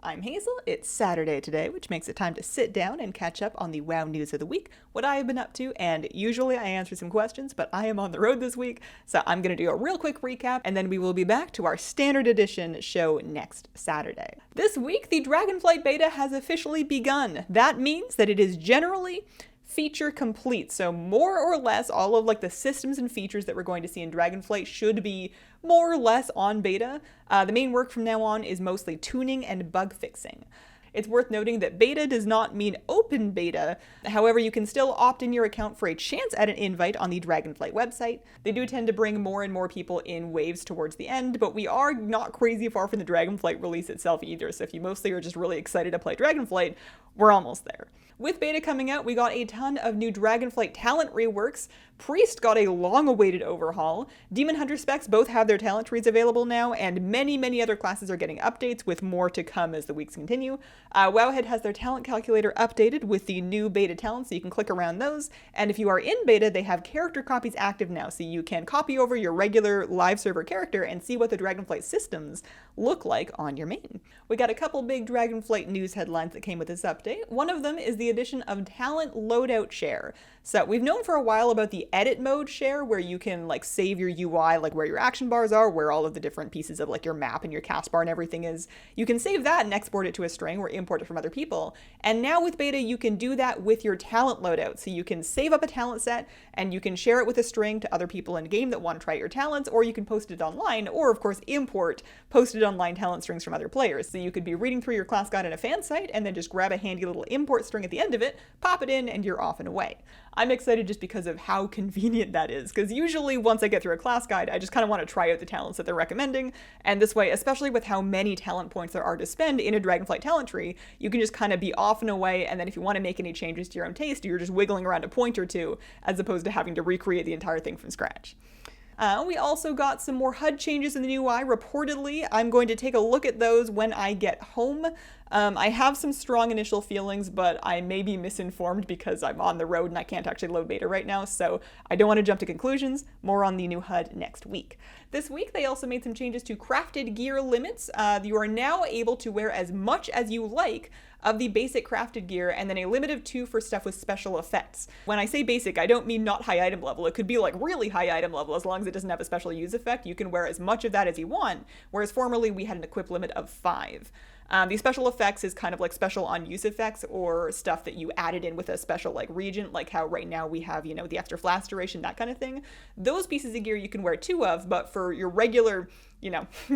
I'm Hazel. It's Saturday today, which makes it time to sit down and catch up on the WoW news of the week, what I have been up to, and usually I answer some questions, but I am on the road this week, so I'm going to do a real quick recap, and then we will be back to our standard edition show next Saturday. This week, the Dragonflight Beta has officially begun. That means that it is generally feature complete, so more or less all of the systems and features that we're going to see in Dragonflight should be more or less on beta. The main work from now on is mostly tuning and bug fixing. It's worth noting that beta does not mean open beta. However, you can still opt in your account for a chance at an invite on the Dragonflight website. They do tend to bring more and more people in waves towards the end, but we are not crazy far from the Dragonflight release itself either, so if you mostly are just really excited to play Dragonflight, we're almost there. With beta coming out, we got a ton of new Dragonflight talent reworks. Priest got a long-awaited overhaul. Demon Hunter specs both have their talent trees available now, and many other classes are getting updates, with more to come as the weeks continue. Wowhead has their talent calculator updated with the new beta talents, so you can click around those. And if you are in beta, they have character copies active now, so you can copy over your regular live server character and see what the Dragonflight systems look like on your main. We got a couple big Dragonflight news headlines that came with this update. One of them is the addition of talent loadout share. So we've known for a while about the edit mode share, where you can save your UI, where your action bars are, where all of the different pieces of your map and your cast bar and everything is. You can save that and export it to a string or import it from other people. And now with beta, you can do that with your talent loadout. So you can save up a talent set and you can share it with a string to other people in game that want to try your talents, or you can post it online, or of course import posted online talent strings from other players. So you could be reading through your class guide in a fan site and then just grab a handy little import string at the end of it, pop it in, and you're off and away. I'm excited just because of how convenient that is, because usually once I get through a class guide, I just kind of want to try out the talents that they're recommending, and this way, especially with how many talent points there are to spend in a Dragonflight talent tree, you can just kind of be off and away, and then if you want to make any changes to your own taste, you're just wiggling around a point or two, as opposed to having to recreate the entire thing from scratch. We also got some more HUD changes in the new UI. Reportedly, I'm going to take a look at those when I get home. I have some strong initial feelings, but I may be misinformed because I'm on the road and I can't actually load beta right now, so I don't want to jump to conclusions. More on the new HUD next week. This week, they also made some changes to crafted gear limits. You are now able to wear as much as you like of the basic crafted gear, and then a limit of 2 for stuff with special effects. When I say basic, I don't mean not high item level. It could be really high item level. As long as it doesn't have a special use effect, you can wear as much of that as you want, whereas formerly we had an equip limit of 5. The special effects is kind of special on use effects, or stuff that you added in with a special regent, like how right now we have, the extra flash duration, that kind of thing. Those pieces of gear you can wear 2 of, but for your regular,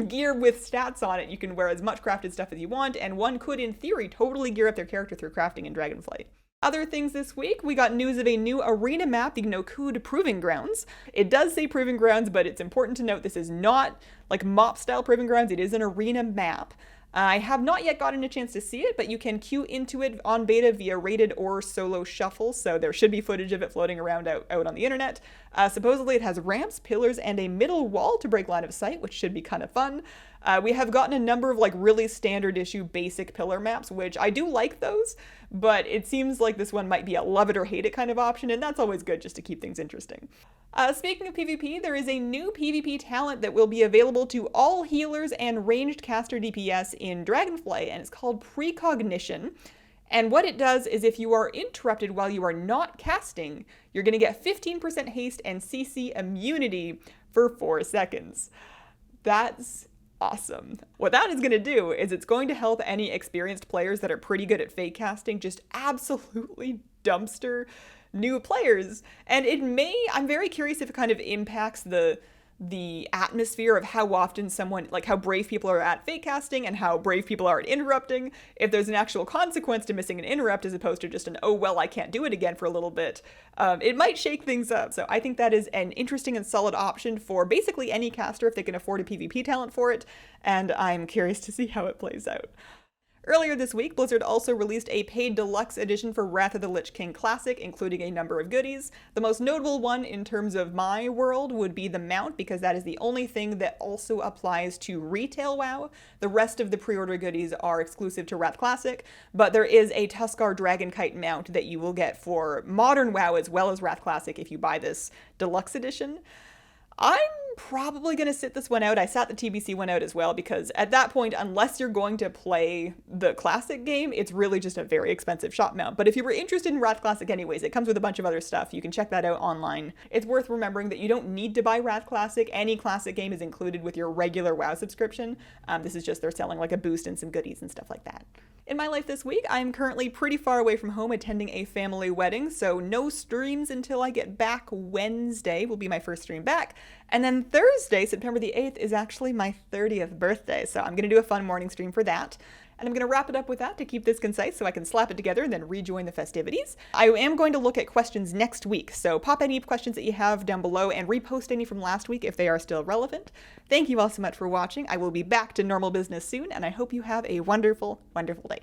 gear with stats on it, you can wear as much crafted stuff as you want, and one could, in theory, totally gear up their character through crafting in Dragonflight. Other things this week, we got news of a new arena map, the Nokud Proving Grounds. It does say Proving Grounds, but it's important to note this is not MOP-style Proving Grounds, it is an arena map. I have not yet gotten a chance to see it, but you can queue into it on beta via rated or solo shuffle, so there should be footage of it floating around out on the internet. Supposedly it has ramps, pillars, and a middle wall to break line of sight, which should be kind of fun. We have gotten a number of really standard issue basic pillar maps, which I do like those, but it seems like this one might be a love it or hate it kind of option, and that's always good just to keep things interesting. Speaking of PvP, there is a new PvP talent that will be available to all healers and ranged caster DPS in Dragonflight, and it's called Precognition. And what it does is if you are interrupted while you are not casting, you're going to get 15% haste and CC immunity for 4 seconds. That's awesome. What that is going to do is it's going to help any experienced players that are pretty good at fake casting just absolutely dumpster new players. And I'm very curious if it kind of impacts the atmosphere of how often someone, how brave people are at fake casting and how brave people are at interrupting. If there's an actual consequence to missing an interrupt as opposed to just an, oh, well, I can't do it again for a little bit, it might shake things up. So I think that is an interesting and solid option for basically any caster if they can afford a PvP talent for it. And I'm curious to see how it plays out. Earlier this week, Blizzard also released a paid deluxe edition for Wrath of the Lich King Classic, including a number of goodies. The most notable one in terms of my world would be the mount, because that is the only thing that also applies to retail WoW. The rest of the pre-order goodies are exclusive to Wrath Classic, but there is a Tuskar Dragonkite mount that you will get for modern WoW as well as Wrath Classic if you buy this deluxe edition. I'm probably going to sit this one out. I sat the TBC one out as well because at that point, unless you're going to play the classic game, it's really just a very expensive shop mount. But if you were interested in Wrath Classic anyways, it comes with a bunch of other stuff. You can check that out online. It's worth remembering that you don't need to buy Wrath Classic. Any classic game is included with your regular WoW subscription. This is just they're selling like a boost and some goodies and stuff like that. In my life this week, I'm currently pretty far away from home attending a family wedding, so no streams until I get back. Wednesday will be my first stream back. And then Thursday, September the 8th, is actually my 30th birthday, so I'm going to do a fun morning stream for that. And I'm going to wrap it up with that to keep this concise so I can slap it together and then rejoin the festivities. I am going to look at questions next week, so pop any questions that you have down below and repost any from last week if they are still relevant. Thank you all so much for watching. I will be back to normal business soon, and I hope you have a wonderful, wonderful day.